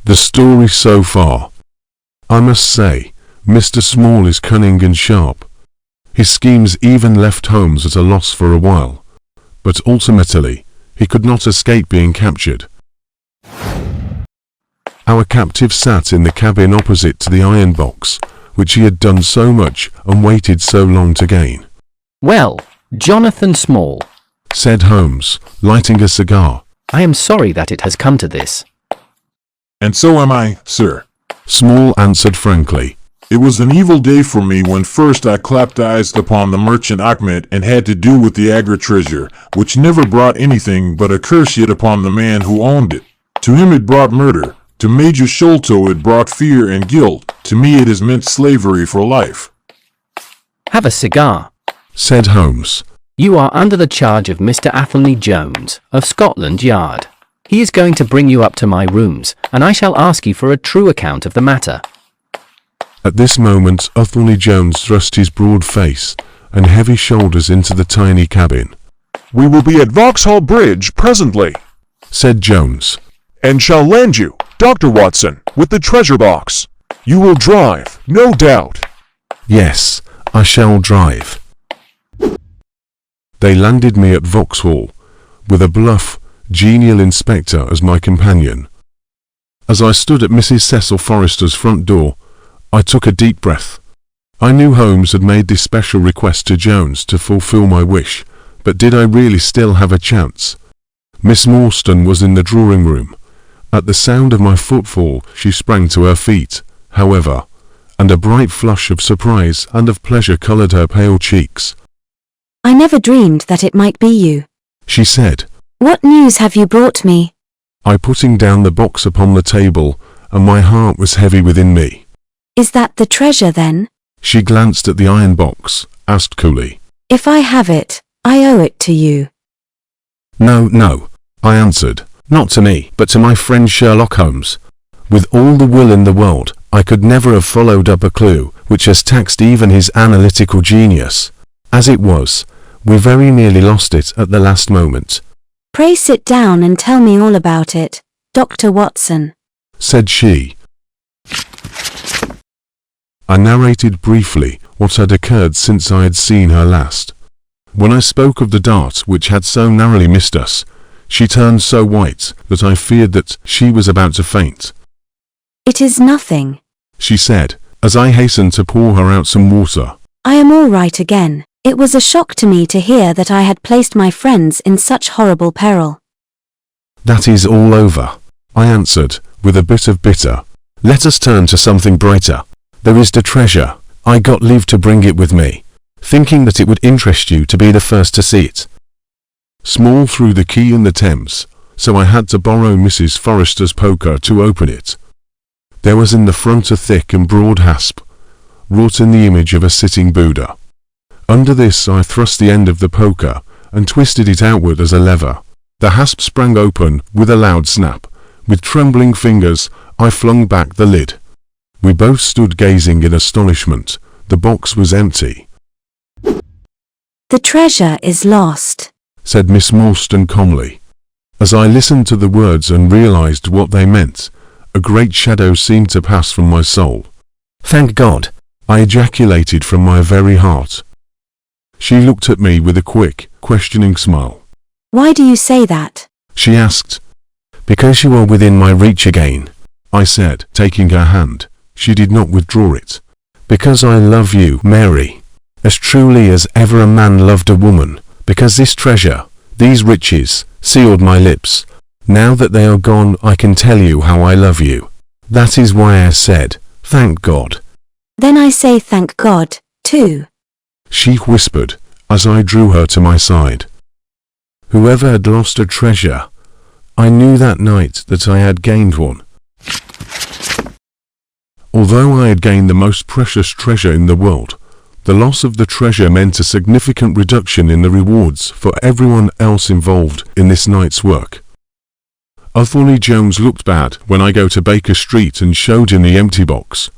The story so far. I must say, Mr. Small is cunning and sharp. His schemes even left Holmes at a loss for a while, but ultimately, he could not escape being captured. Our captive sat in the cabin opposite to the iron box, which he had done so much and waited so long to gain. "Well, Jonathan Small," said Holmes, lighting a cigar. "I am sorry that it has come to this." "And so am I, sir." Small answered frankly. "It was an evil day for me when first I clapped eyes upon the merchant Ahmed and had to do with the Agra treasure, which never brought anything but a curse yet upon the man who owned it. To him it brought murder. To Major Sholto it brought fear and guilt. To me it has meant slavery for life." "Have a cigar," said Holmes. "You are under the charge of Mr. Athelney Jones, of Scotland Yard. He is going to bring you up to my rooms, and I shall ask you for a true account of the matter." At this moment Athelney Jones thrust his broad face and heavy shoulders into the tiny cabin. "We will be at Vauxhall Bridge presently," said Jones, "and shall land you, Dr. Watson, with the treasure box. You will drive, no doubt." "Yes, I shall drive." They landed me at Vauxhall, with a bluff, genial inspector as my companion. As I stood at Mrs. Cecil Forrester's front door, I took a deep breath. I knew Holmes had made this special request to Jones to fulfill my wish, but did I really still have a chance? Miss Morstan was in the drawing room. At the sound of my footfall, she sprang to her feet, however, and a bright flush of surprise and of pleasure coloured her pale cheeks. "I never dreamed that it might be you," she said. "What news have you brought me?" I putting down the box upon the table, and my heart was heavy within me. "Is that the treasure then?" She glanced at the iron box, asked coolly. "If I have it, I owe it to you." No, I answered. Not to me, but to my friend Sherlock Holmes. With all the will in the world, I could never have followed up a clue which has taxed even his analytical genius. As it was, we very nearly lost it at the last moment. "Pray sit down and tell me all about it, Dr. Watson," said she. I narrated briefly what had occurred since I had seen her last. When I spoke of the dart which had so narrowly missed us, she turned so white that I feared that she was about to faint. "It is nothing," she said, as I hastened to pour her out some water. "I am all right again. It was a shock to me to hear that I had placed my friends in such horrible peril." "That is all over," I answered, with a bit of bitter. "Let us turn to something brighter. There is the treasure. I got leave to bring it with me, thinking that it would interest you to be the first to see it." Small threw the key in the Thames, so I had to borrow Mrs. Forrester's poker to open it. There was in the front a thick and broad hasp, wrought in the image of a sitting Buddha. Under this I thrust the end of the poker and twisted it outward as a lever. The hasp sprang open with a loud snap. With trembling fingers, I flung back the lid. We both stood gazing in astonishment. The box was empty. "The treasure is lost," said Miss Morstan calmly. As I listened to the words and realized what they meant, a great shadow seemed to pass from my soul. "Thank God!" I ejaculated from my very heart. She looked at me with a quick, questioning smile. "Why do you say that?" she asked. "Because you are within my reach again," I said, taking her hand. She did not withdraw it. "Because I love you, Mary, as truly as ever a man loved a woman. Because this treasure, these riches, sealed my lips. Now that they are gone, I can tell you how I love you. That is why I said, thank God." "Then I say thank God, too," she whispered, as I drew her to my side. Whoever had lost a treasure, I knew that night that I had gained one. Although I had gained the most precious treasure in the world, the loss of the treasure meant a significant reduction in the rewards for everyone else involved in this night's work. Athelney Jones looked bad when I go to Baker Street and showed him the empty box.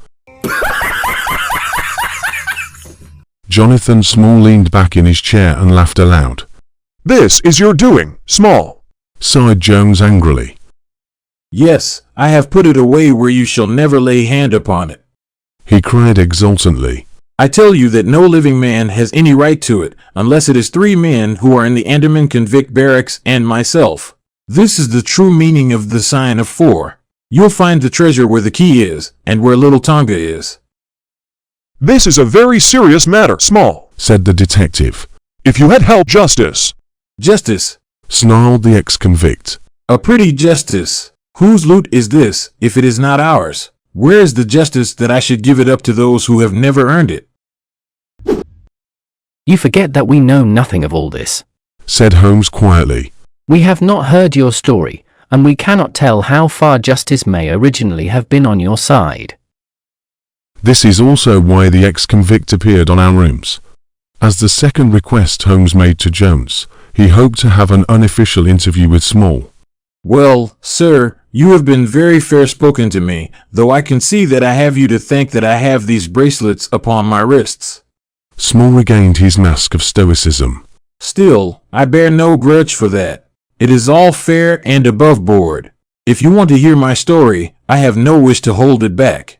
Jonathan Small leaned back in his chair and laughed aloud. "This is your doing, Small," sighed Jones angrily. Yes, I have put it away where you shall never lay hand upon it. He cried exultantly. I tell you that no living man has any right to it, unless it is 3 men who are in the Andaman convict barracks and myself. This is the true meaning of the sign of 4. You'll find the treasure where the key is, and where little Tonga is. This is a very serious matter, Small, said the detective. If you had held justice. Justice, snarled the ex-convict. a pretty justice. Whose loot is this, if it is not ours? Where is the justice that I should give it up to those who have never earned it? You forget that we know nothing of all this. Said Holmes quietly. We have not heard your story, and we cannot tell how far justice may originally have been on your side. This is also why the ex-convict appeared on our rooms. As the second request Holmes made to Jones, he hoped to have an unofficial interview with Small. Well, sir, you have been very fair-spoken to me, though I can see that I have you to thank that I have these bracelets upon my wrists. Small regained his mask of stoicism. Still, I bear no grudge for that. It is all fair and above board. If you want to hear my story, I have no wish to hold it back.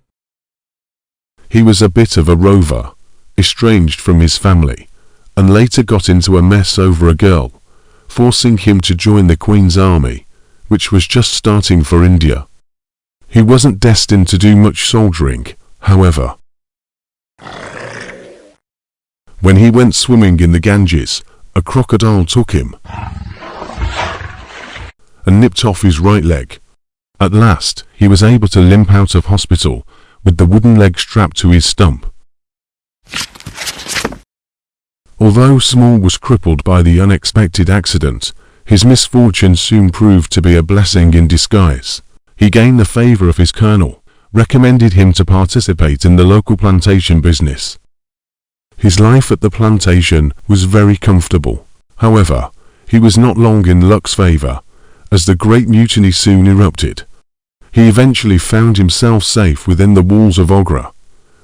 He was a bit of a rover, estranged from his family, and later got into a mess over a girl, forcing him to join the Queen's army, which was just starting for India. He wasn't destined to do much soldiering, however. When he went swimming in the Ganges, a crocodile took him and nipped off his right leg. At last, he was able to limp out of hospital with the wooden leg strapped to his stump. Although Small was crippled by the unexpected accident, his misfortune soon proved to be a blessing in disguise. He gained the favor of his colonel, recommended him to participate in the local plantation business. His life at the plantation was very comfortable. However, he was not long in luck's favor, as the Great Mutiny soon erupted. He eventually found himself safe within the walls of Agra,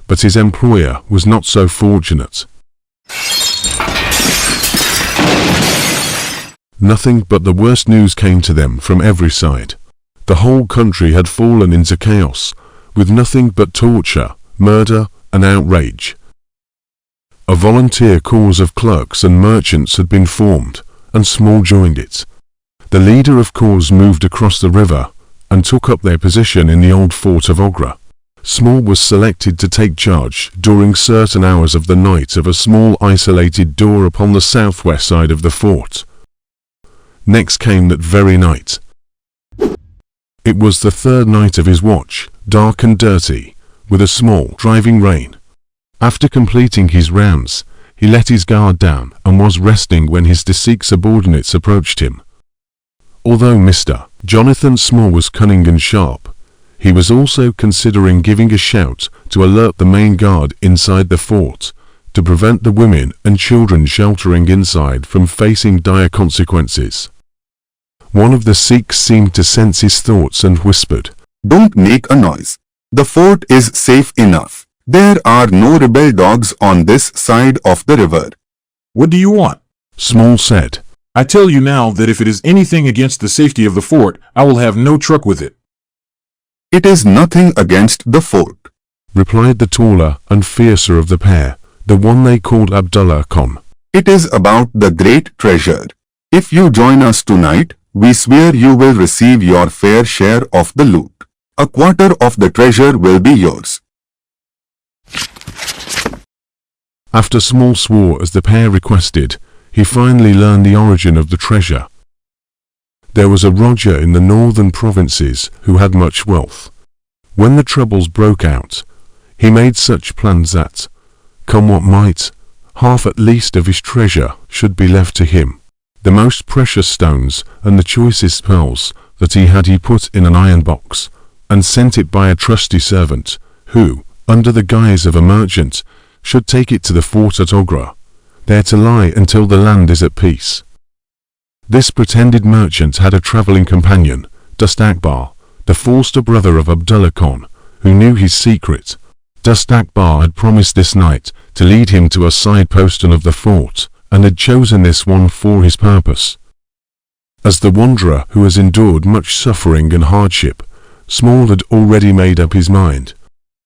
but his employer was not so fortunate. Nothing but the worst news came to them from every side. The whole country had fallen into chaos, with nothing but torture, murder, and outrage. A volunteer corps of clerks and merchants had been formed, and Small joined it. The leader of corps moved across the river and took up their position in the old fort of Agra. Small was selected to take charge during certain hours of the night of a small isolated door upon the southwest side of the fort. Next came that very night. It was the third night of his watch, dark and dirty, with a small driving rain. After completing his rounds, he let his guard down and was resting when his deceased subordinates approached him. Although Mr. Jonathan Small was cunning and sharp, he was also considering giving a shout to alert the main guard inside the fort, to prevent the women and children sheltering inside from facing dire consequences. One of the Sikhs seemed to sense his thoughts and whispered, "Don't make a noise. The fort is safe enough. There are no rebel dogs on this side of the river." What do you want? Small said. I tell you now that if it is anything against the safety of the fort, I will have no truck with it. "It is nothing against the fort," replied the taller and fiercer of the pair, the one they called Abdullah Khan. "It is about the great treasure. If you join us tonight, we swear you will receive your fair share of the loot. A quarter of the treasure will be yours." After Small swore as the pair requested, he finally learned the origin of the treasure. There was a Roger in the northern provinces who had much wealth. When the troubles broke out, he made such plans that, come what might, half at least of his treasure should be left to him. The most precious stones and the choicest pearls that he had he put in an iron box, and sent it by a trusty servant, who, under the guise of a merchant, should take it to the fort at Agra, there to lie until the land is at peace. This pretended merchant had a travelling companion, Dust Akbar, the foster brother of Abdullah Khan, who knew his secret. Dust Akbar had promised this night to lead him to a side postern of the fort, and had chosen this one for his purpose. As the wanderer who has endured much suffering and hardship, Small had already made up his mind.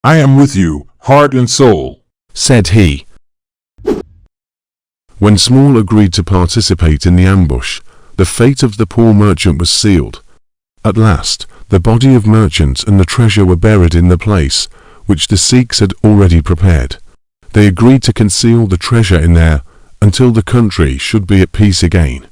I am with you, heart and soul, said he. When Small agreed to participate in the ambush, the fate of the poor merchant was sealed. At last, the body of merchant and the treasure were buried in the place which the Sikhs had already prepared. They agreed to conceal the treasure in there until the country should be at peace again.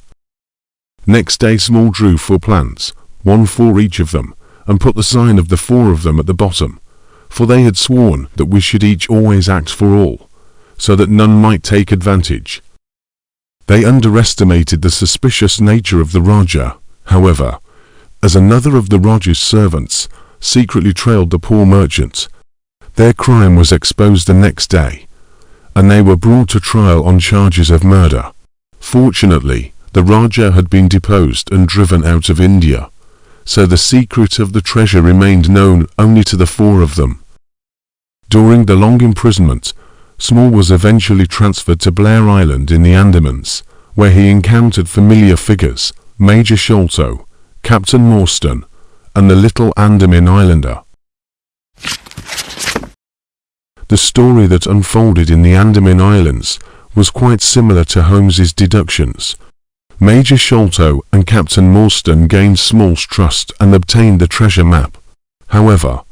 Next day Small drew 4 plants, 1 for each of them, and put the sign of the 4 of them at the bottom, for they had sworn that we should each always act for all, so that none might take advantage. They underestimated the suspicious nature of the Raja, however, as another of the Raja's servants secretly trailed the poor merchant. Their crime was exposed the next day, and they were brought to trial on charges of murder. Fortunately, the Raja had been deposed and driven out of India, so the secret of the treasure remained known only to the 4 of them. During the long imprisonment, Small was eventually transferred to Blair Island in the Andamans, where he encountered familiar figures, Major Sholto, Captain Morstan, and the little Andaman Islander. The story that unfolded in the Andaman Islands was quite similar to Holmes's deductions. Major Sholto and Captain Morstan gained Small's trust and obtained the treasure map. However,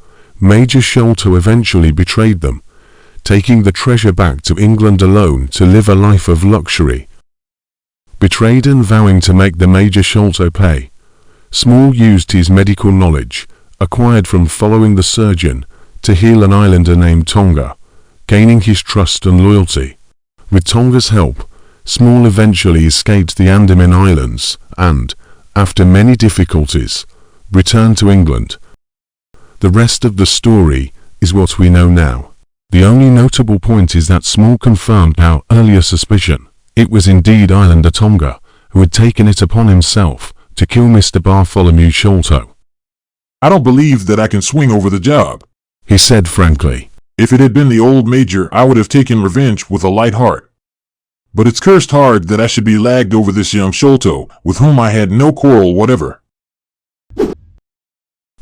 Major Sholto eventually betrayed them, taking the treasure back to England alone to live a life of luxury. Betrayed and vowing to make the Major Sholto pay, Small used his medical knowledge, acquired from following the surgeon, to heal an islander named Tonga, gaining his trust and loyalty. With Tonga's help, Small eventually escaped the Andaman Islands and, after many difficulties, returned to England. The rest of the story is what we know now. The only notable point is that Small confirmed our earlier suspicion. It was indeed Islander Tonga who had taken it upon himself to kill Mr. Bartholomew Sholto. I don't believe that I can swing over the job, he said frankly. If it had been the old Major, I would have taken revenge with a light heart. But it's cursed hard that I should be lagged over this young Sholto, with whom I had no quarrel whatever.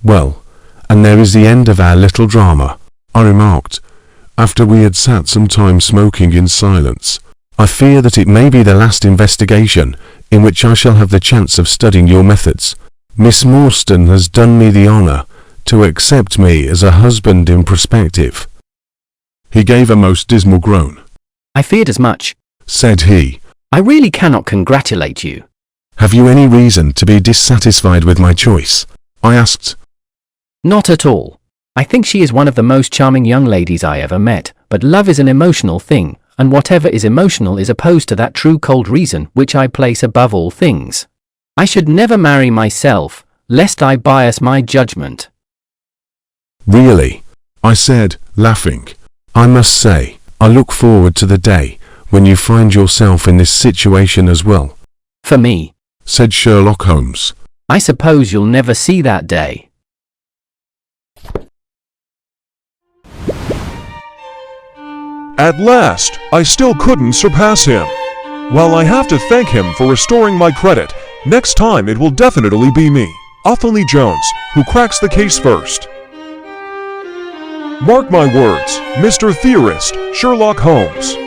Well, and there is the end of our little drama, I remarked, after we had sat some time smoking in silence. I fear that it may be the last investigation in which I shall have the chance of studying your methods. Miss Morstan has done me the honour to accept me as a husband in prospective. He gave a most dismal groan. I feared as much, said he. I really cannot congratulate you. Have you any reason to be dissatisfied with my choice? I asked. Not at all. I think she is one of the most charming young ladies I ever met, but love is an emotional thing, and whatever is emotional is opposed to that true cold reason which I place above all things. I should never marry myself, lest I bias my judgment. Really? I said, laughing. I must say, I look forward to the day when you find yourself in this situation as well. For me, said Sherlock Holmes. I suppose you'll never see that day. At last, I still couldn't surpass him. While I have to thank him for restoring my credit, next time it will definitely be me, Athelney Jones, who cracks the case first. Mark my words, Mr. Theorist, Sherlock Holmes.